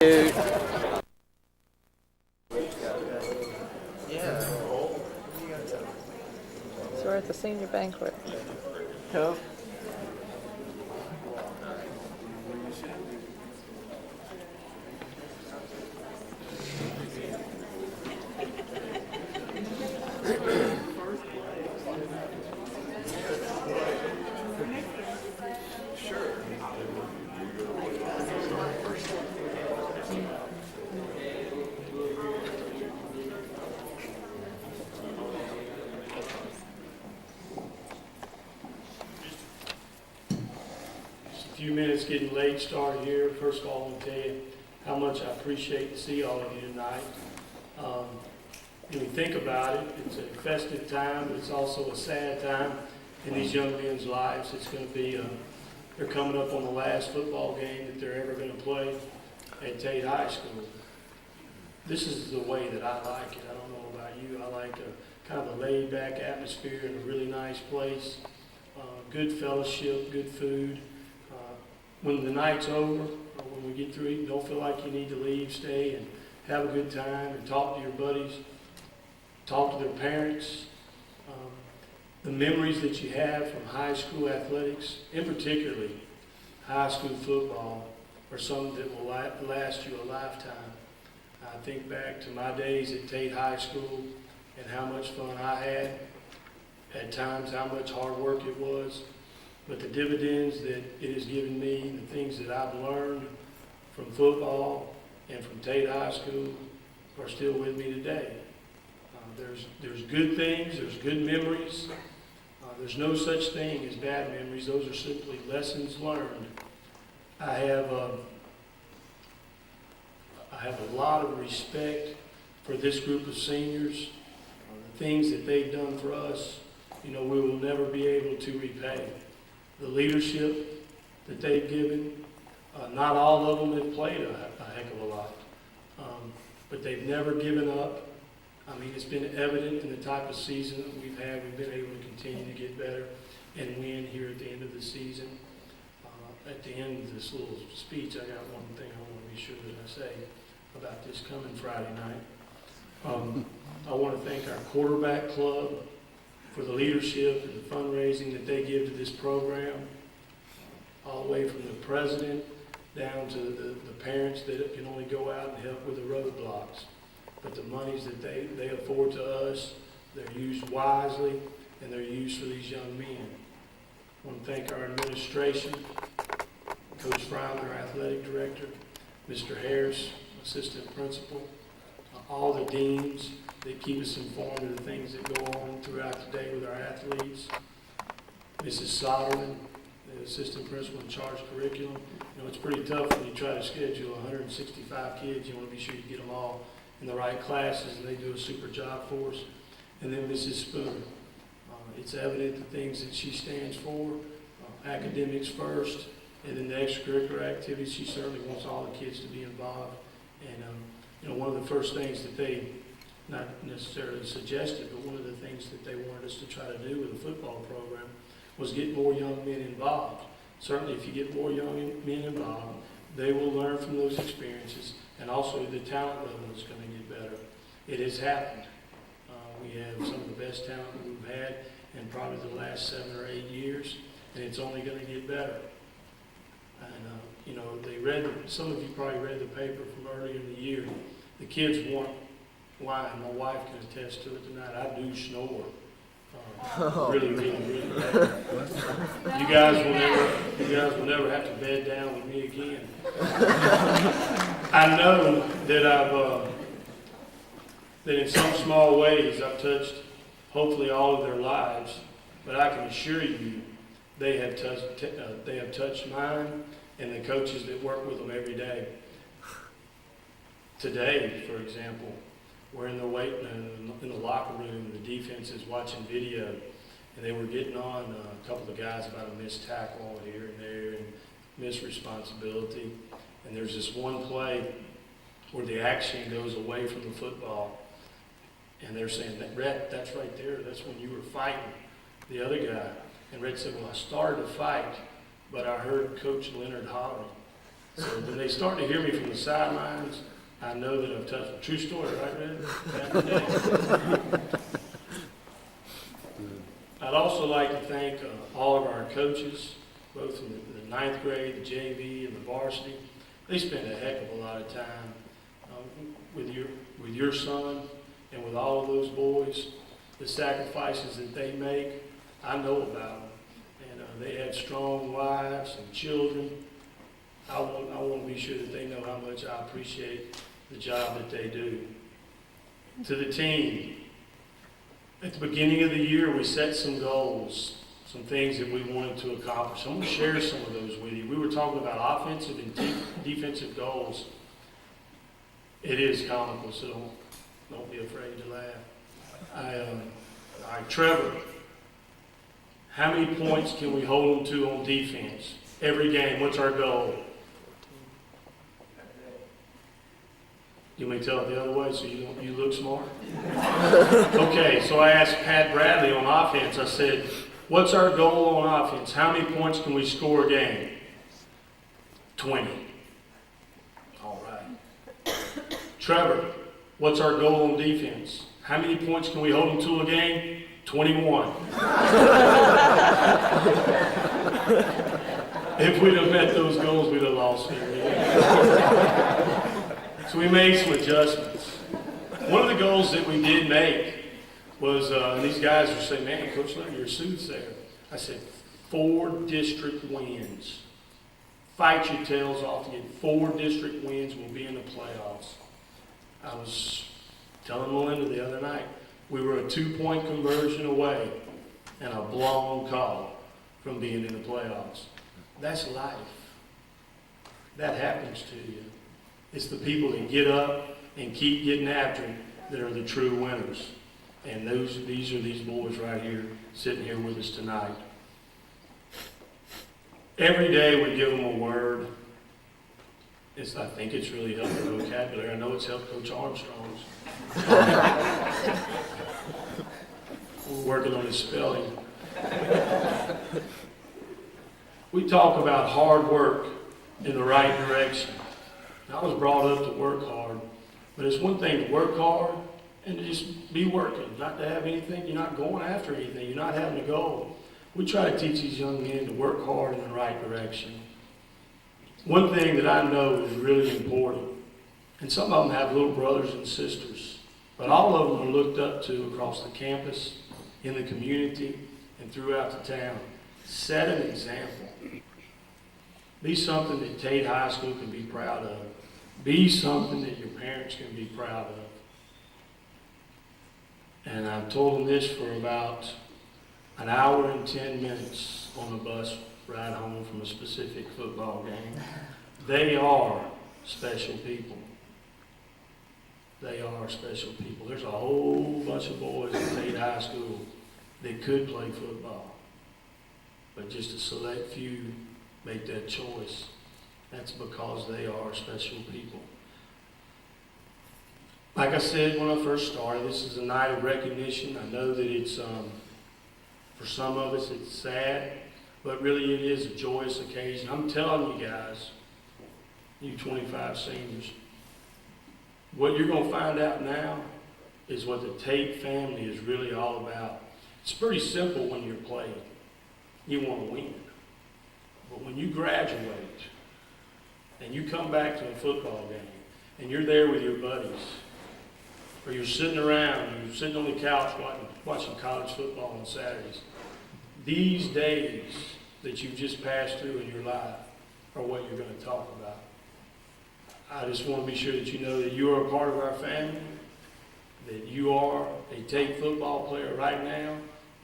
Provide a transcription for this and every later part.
So we're at the senior banquet. Cool. A few minutes getting late started here. First of all, I want to tell you how much I appreciate to see all of you tonight. When you think about it, it's a festive time, but it's also a sad time in these young men's lives. It's going to be, they're coming up on the last football game that they're ever going to play at Tate High School. This is the way that I like it. I don't know about you. I like a kind of a laid-back atmosphere in a really nice place. Good fellowship, good food. When the night's over, or when we get through eating, don't feel like you need to leave, stay and have a good time and talk to your buddies, talk to their parents. The memories that you have from high school athletics, and particularly high school football, are something that will last you a lifetime. I think back to my days at Tate High School and how much fun I had, at times how much hard work it was. But the dividends that it has given me, the things that I've learned from football and from Tate High School are still with me today. There's good things, there's good memories. There's no such thing as bad memories. Those are simply lessons learned. I have a lot of respect for this group of seniors. The things that they've done for us, we will never be able to repay. The leadership that they've given, not all of them have played a heck of a lot, but they've never given up. It's been evident in the type of season that we've had. We've been able to continue to get better and win here at the end of the season. At the end of this little speech, I got one thing I want to be sure that I say about this coming Friday night. I want to thank our quarterback club for the leadership and the fundraising that they give to this program, all the way from the president down to the parents that can only go out and help with the roadblocks. But the monies that they afford to us, they're used wisely, and they're used for these young men. I want to thank our administration, Coach Fryman, our athletic director, Mr. Harris, assistant principal, all the deans that keep us informed of the things that go on throughout the day with our athletes, Mrs. Soderman, the assistant principal in charge of curriculum. It's pretty tough when you try to schedule 165 kids. You want to be sure you get them all in the right classes, and they do a super job for us. And then Mrs. Spooner. It's evident the things that she stands for, academics first, and then the extracurricular activities. She certainly wants all the kids to be involved. And one of the first things that they, not necessarily suggested, but one of the things that they wanted us to try to do with the football program was get more young men involved. Certainly if you get more young men involved, they will learn from those experiences, and also the talent level is going to get better. It has happened. We have some of the best talent that we've had in probably the last 7 or 8 years, and it's only going to get better. And some of you probably read the paper from earlier in the year. The kids want wine. My wife can attest to it tonight. I do snore. Really, really, really bad. You guys will never have to bed down with me again. I know that that in some small ways I've touched hopefully all of their lives, but I can assure you they have touched mine and the coaches that work with them every day. Today, for example, we're in the locker room, the defense is watching video, and they were getting on a couple of guys about a missed tackle here and there and missed responsibility. And there's this one play where the action goes away from the football, and they're saying, Rhett, that's right there. That's when you were fighting the other guy. And Rhett said, well, I started a fight, but I heard Coach Leonard hollering. So when they start to hear me from the sidelines, I know that I've touched a true story, right, Red? I'd also like to thank all of our coaches, both in the ninth grade, the JV, and the varsity. They spend a heck of a lot of time with your son and with all of those boys. The sacrifices that they make, I know about them. And they have strong wives and children. I want to be sure that they know how much I appreciate the job that they do. To the team, at the beginning of the year, we set some goals, some things that we wanted to accomplish. I'm going to share some of those with you. We were talking about offensive and defensive goals. It is comical, so don't be afraid to laugh. All right, Trevor, how many points can we hold them to on defense? Every game, what's our goal? You may tell it the other way so you look smart? Okay, so I asked Pat Bradley on offense, I said, what's our goal on offense? How many points can we score a game? 20. All right. Trevor, what's our goal on defense? How many points can we hold them to a game? 21. If we'd have met those goals, we'd have lost it. So we made some adjustments. One of the goals that we did make was, and these guys were saying, man, Coach Leonard, your suit's there. I said, 4 district wins. Fight your tails off to get 4 district wins. We'll be in the playoffs. I was telling Melinda the other night, we were a 2-point conversion away and a blown call from being in the playoffs. That's life. That happens to you. It's the people that get up and keep getting after it that are the true winners. And these are these boys right here, sitting here with us tonight. Every day we give them a word. I think it's really helped their vocabulary. I know it's helped Coach Armstrong's. We're working on his spelling. We talk about hard work in the right direction. I was brought up to work hard, but it's one thing to work hard and to just be working, not to have anything. You're not going after anything. You're not having a goal. We try to teach these young men to work hard in the right direction. One thing that I know is really important, and some of them have little brothers and sisters, but all of them are looked up to across the campus, in the community, and throughout the town. Set an example. Be something that Tate High School can be proud of. Be something that your parents can be proud of. And I've told them this for about an hour and 10 minutes on the bus ride home from a specific football game. They are special people. They are special people. There's a whole bunch of boys at Tate High School that could play football, but just a select few make that choice. That's because they are special people. Like I said when I first started, this is a night of recognition. I know that it's, for some of us, it's sad, but really it is a joyous occasion. I'm telling you guys, you 25 seniors, what you're going to find out now is what the Tate family is really all about. It's pretty simple when you're playing. You want to win. But when you graduate and you come back to a football game and you're there with your buddies, or you're sitting around, you're sitting on the couch watching college football on Saturdays, these days that you've just passed through in your life are what you're going to talk about. I just want to be sure that you know that you are a part of our family, that you are a Tate football player right now,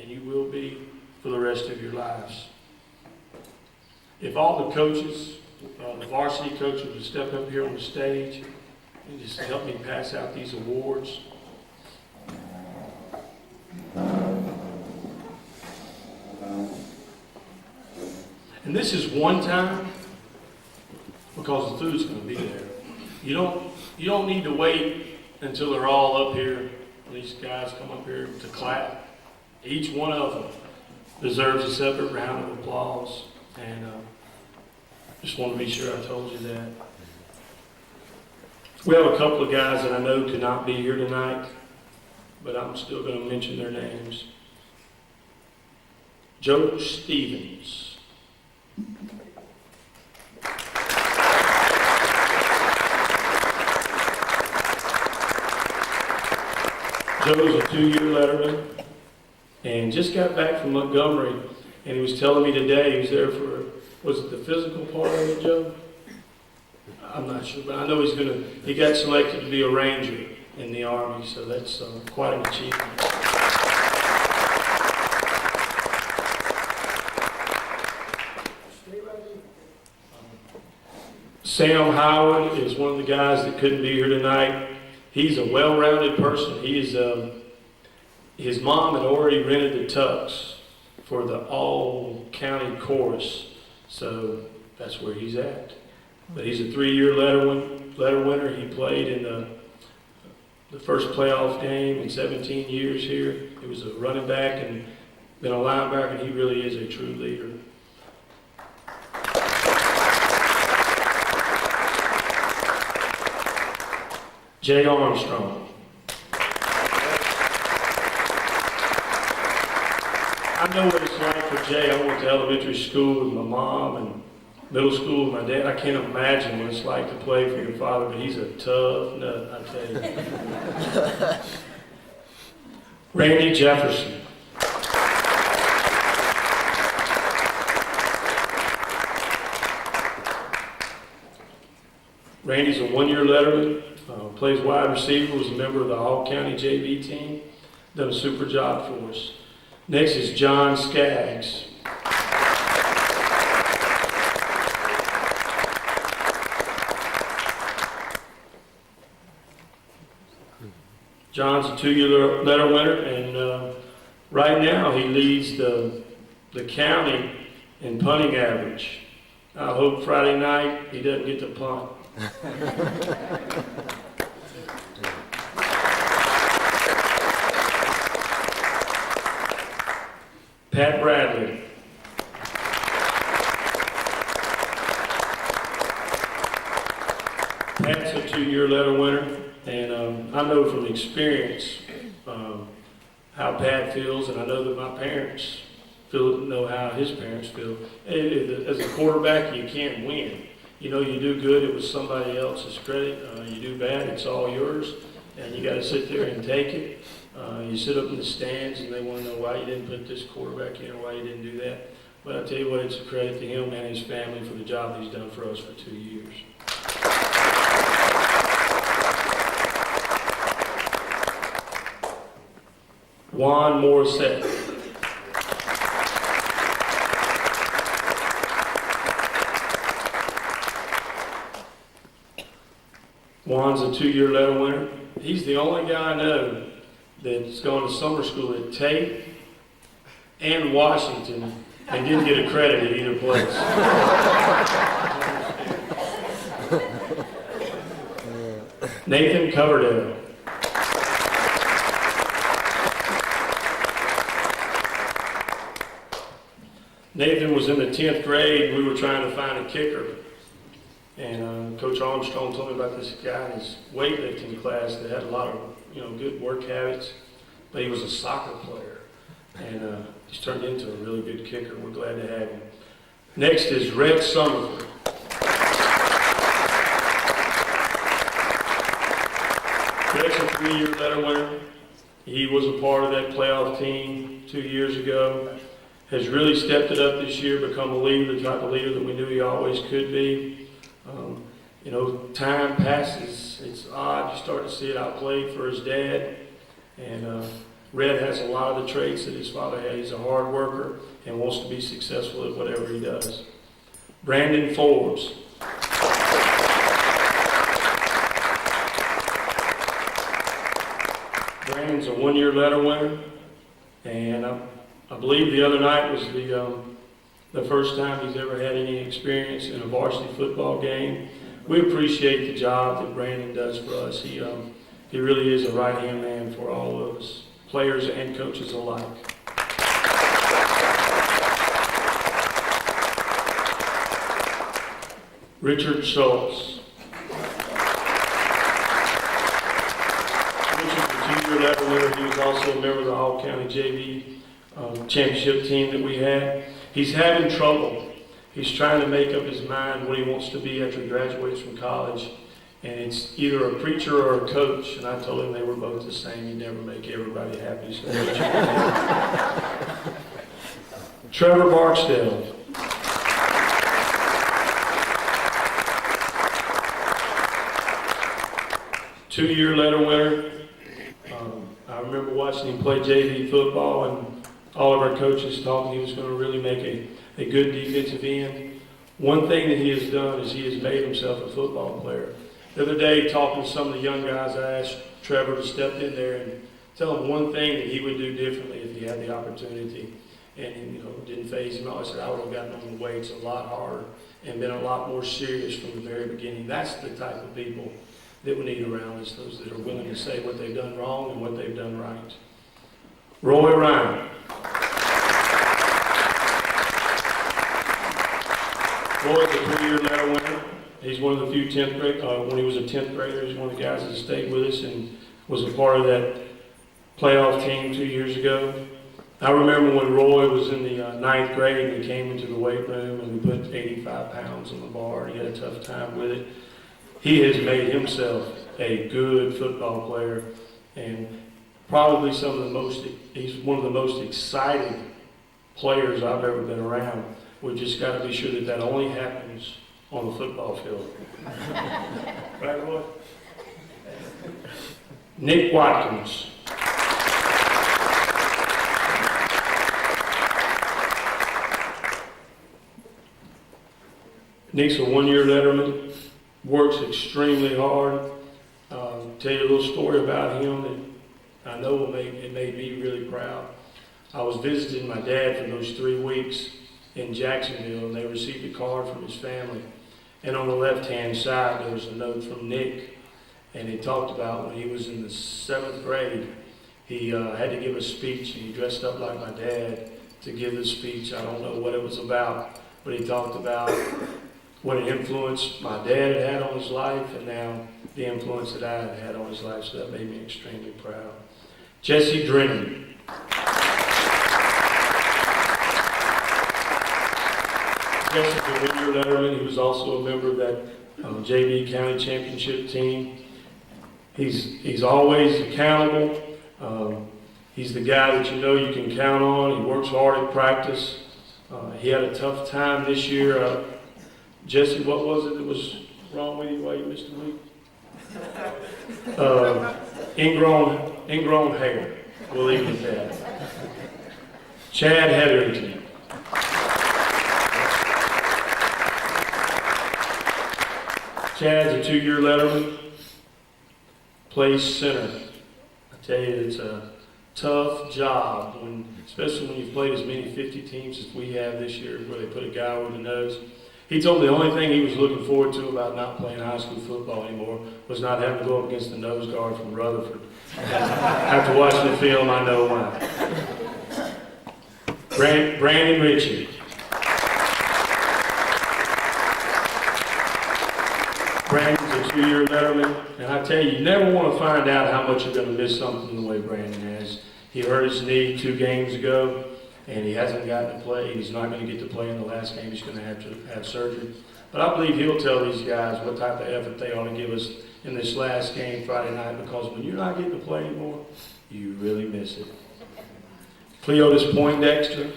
and you will be for the rest of your lives. If all the coaches, the varsity coaches would step up here on the stage and just help me pass out these awards. And this is one time because the food's going to be there. You don't need to wait until they're all up here. These guys come up here to clap. Each one of them deserves a separate round of applause. And Just want to be sure I told you that. We have a couple of guys that I know could not be here tonight, but I'm still going to mention their names. Joe Stevens. Joe's a 2-year letterman and just got back from Montgomery, and he was telling me today he was there for, was it the physical part of it, Joe? I'm not sure, but I know he got selected to be a ranger in the Army, so that's quite an achievement. Sam Howard is one of the guys that couldn't be here tonight. He's a well-rounded person. His mom had already rented the tux for the all-county chorus, so that's where he's at. But he's a 3-year letter winner. He played in the first playoff game in 17 years here. He was a running back and been a linebacker, and he really is a true leader. Jay Armstrong. I know what it's like for Jay. I went to elementary school with my mom and middle school with my dad. I can't imagine what it's like to play for your father, but he's a tough nut, I tell you. Randy Jefferson. Randy's a 1-year letterman, plays wide receiver, was a member of the all-county JV team, done a super job for us. Next is John Skaggs. John's a 2-year letter winner, and right now he leads the county in punting average. I hope Friday night he doesn't get to punt. Pat Bradley. Pat's a 2-year letter winner, and I know from experience how Pat feels, and I know that my parents know how his parents feel. As a quarterback, you can't win. You know, you do good, it was somebody else's credit. You do bad, it's all yours, and you got to sit there and take it. You sit up in the stands, and they want to know why you didn't put this quarterback in or why you didn't do that. But I tell you what, it's a credit to him and his family for the job he's done for us for 2 years. Juan Morissette. Juan's a 2-year letter winner. He's the only guy I know that's gone to summer school at Tate and Washington and didn't get a credit at either place. Nathan Coverdale. Nathan was in the 10th grade, and we were trying to find a kicker. And Coach Armstrong told me about this guy in his weightlifting class that had a lot of, good work habits, but he was a soccer player. And he's turned into a really good kicker. We're glad to have him. Next is Red Summerford. Red's a 3-year letter winner. He was a part of that playoff team 2 years ago. Has really stepped it up this year, become a leader, the type of leader that we knew he always could be. Time passes. It's odd. You start to see it outplayed for his dad. And Red has a lot of the traits that his father had. He's a hard worker and wants to be successful at whatever he does. Brandon Forbes. Brandon's a 1-year letter winner. And I believe the other night was the first time he's ever had any experience in a varsity football game. We appreciate the job that Brandon does for us. He really is a right-hand man for all of us, players and coaches alike. Richard Schultz. Richard's a two-year level winner. He was also a member of the All-County JV championship team that we had. He's having trouble. He's trying to make up his mind what he wants to be after he graduates from college. And it's either a preacher or a coach. And I told him they were both the same. You never make everybody happy. So Trevor Barksdale. Two-year letter winner. I remember watching him play JV football, and all of our coaches thought he was going to really make a good defensive end. One thing that he has done is he has made himself a football player. The other day, talking to some of the young guys, I asked Trevor to step in there and tell him one thing that he would do differently if he had the opportunity. And it didn't faze him. I said, I would have gotten on the weights a lot harder and been a lot more serious from the very beginning. That's the type of people that we need around us, those that are willing to say what they've done wrong and what they've done right. Roy Ryan. Roy's a 3-year letter winner. He's one of the few 10th grade, when he was a 10th grader, he's one of the guys that stayed with us and was a part of that playoff team 2 years ago. I remember when Roy was in the 9th grade and he came into the weight room and we put 85 pounds on the bar and he had a tough time with it. He has made himself a good football player and probably he's one of the most exciting players I've ever been around. We've just got to be sure that only happens on the football field. Right, Roy? Nick Watkins. Nick's a 1-year letterman, works extremely hard. Tell you a little story about him that I know it made me really proud. I was visiting my dad for those 3 weeks in Jacksonville, and they received a card from his family. And on the left-hand side, there was a note from Nick, and he talked about when he was in the 7th grade, he had to give a speech, and he dressed up like my dad to give the speech. I don't know what it was about, but he talked about what an influence my dad had had on his life, and now the influence that I had had on his life, so that made me extremely proud. Jesse Drennan. Jesse's a 1-year letterman. He was also a member of that JV County Championship team. He's always accountable. He's the guy that you can count on. He works hard at practice. He had a tough time this year. Jesse, what was it that was wrong with you while you missed a week? Ingrown hair. We'll leave it at that. Chad Hetherington. Chad's a 2-year letterman. Plays center. I tell you, it's a tough job, especially when you've played as many 50 teams as we have this year, where they put a guy over the nose. He told me the only thing he was looking forward to about not playing high school football anymore was not having to go up against the nose guard from Rutherford. After watching the film, I know why. Brandon Ritchie. Brandon's a 2-year letterman, and I tell you never want to find out how much you're going to miss something the way Brandon has. He hurt his knee 2 games ago, and he hasn't gotten to play. He's not going to get to play in the last game. He's going to have surgery. But I believe he'll tell these guys what type of effort they ought to give us in this last game Friday night, because when you're not getting to play anymore, you really miss it. Cleotis Poindexter.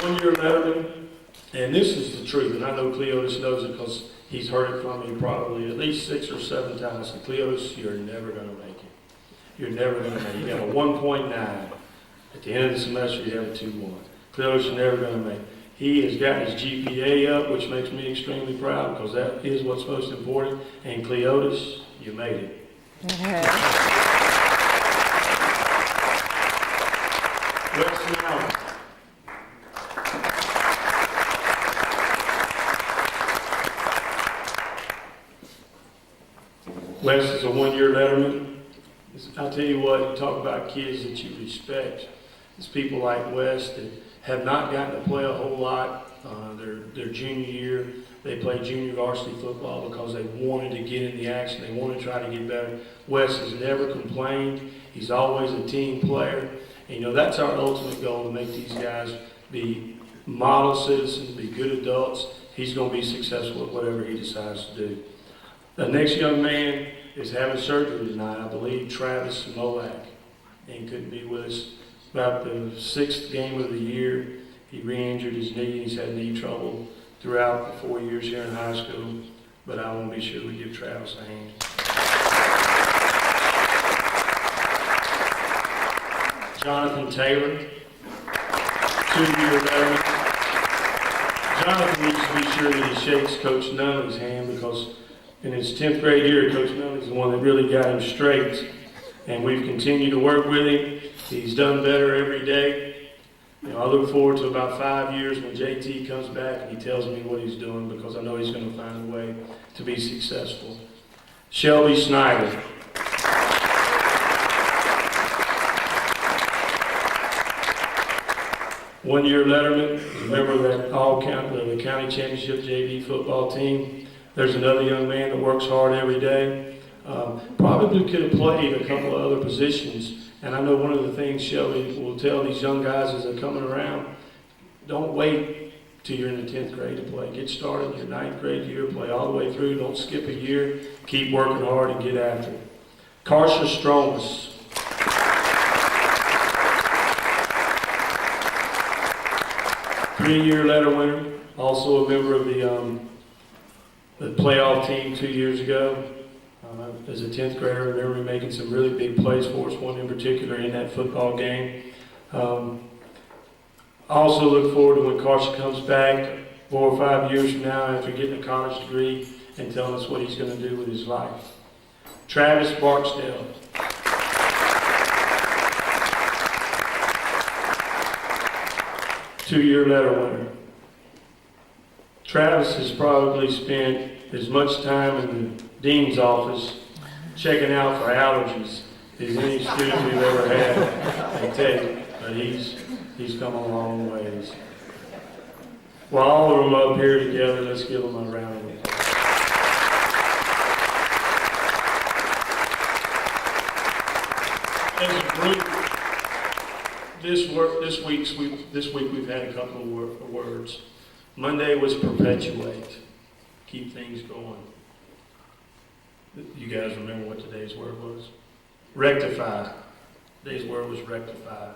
One-year letterman, and this is the truth, and I know Cleotis knows it because he's heard it from me probably at least 6 or 7 times. I said, Cleotis, you're never going to make it. You're never going to make it. You got a 1.9. At the end of the semester, you have a 2.1. Cleotis, you're never going to make it. He has gotten his GPA up, which makes me extremely proud, because that is what's most important. And Cleotis, you made it. Weston Allen. Wes is a 1-year letterman. I'll tell you what, you talk about kids that you respect. It's people like Wes that have not gotten to play a whole lot. Their junior year, they played junior varsity football because they wanted to get in the action. They wanted to try to get better. Wes has never complained. He's always a team player. And, that's our ultimate goal, to make these guys be model citizens, be good adults. He's going to be successful at whatever he decides to do. The next young man is having surgery tonight, I believe, Travis Molak. And couldn't be with us. About the 6th game of the year, he re-injured his knee. He's had knee trouble throughout the 4 years here in high school. But I want to be sure we give Travis a hand. Jonathan Taylor, 2-year veteran. Jonathan needs to be sure that he shakes Coach Nunnally's hand, because in his 10th grade year, Coach Nunnally's the one that really got him straight. And we've continued to work with him. He's done better every day. I look forward to about 5 years when JT comes back and he tells me what he's doing, because I know he's going to find a way to be successful. Shelby Snyder. One-year letterman, a member of that the county championship JV football team. There's another young man that works hard every day. Probably could have played a couple of other positions. And I know one of the things Shelby will tell these young guys as they're coming around, don't wait till you're in the 10th grade to play. Get started in your 9th grade year, play all the way through. Don't skip a year. Keep working hard and get after it. Karsha Stromas. Three-year letter winner, also a member of the playoff team 2 years ago. As a 10th grader, I remember him making some really big plays for us, one in particular in that football game. I also look forward to when Karsha comes back 4 or 5 years from now after getting a college degree and telling us what he's going to do with his life. Travis Barksdale. Two-year letter winner. Travis has probably spent as much time in the dean's office checking out for allergies as any student we've ever had can take, but he's come a long ways. While all of them up here together, let's give them a round of applause. As a group, this week we've had a couple of words. Monday was perpetuate, keep things going. You guys remember what today's word was? Rectify. Today's word was rectify.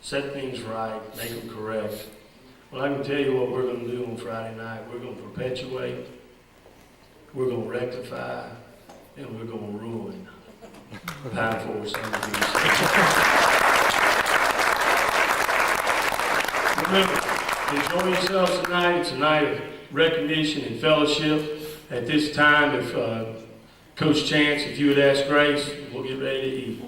Set things right, make them correct. Well, I can tell you what we're going to do on Friday night. We're going to perpetuate, we're going to rectify, and we're going to ruin. Time for some of these. Remember, enjoy yourselves tonight. It's a night of recognition and fellowship. At this time, if Coach Chance, if you would ask Grace, we'll get ready to eat.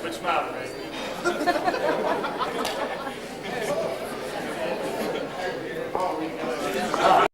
Which smile?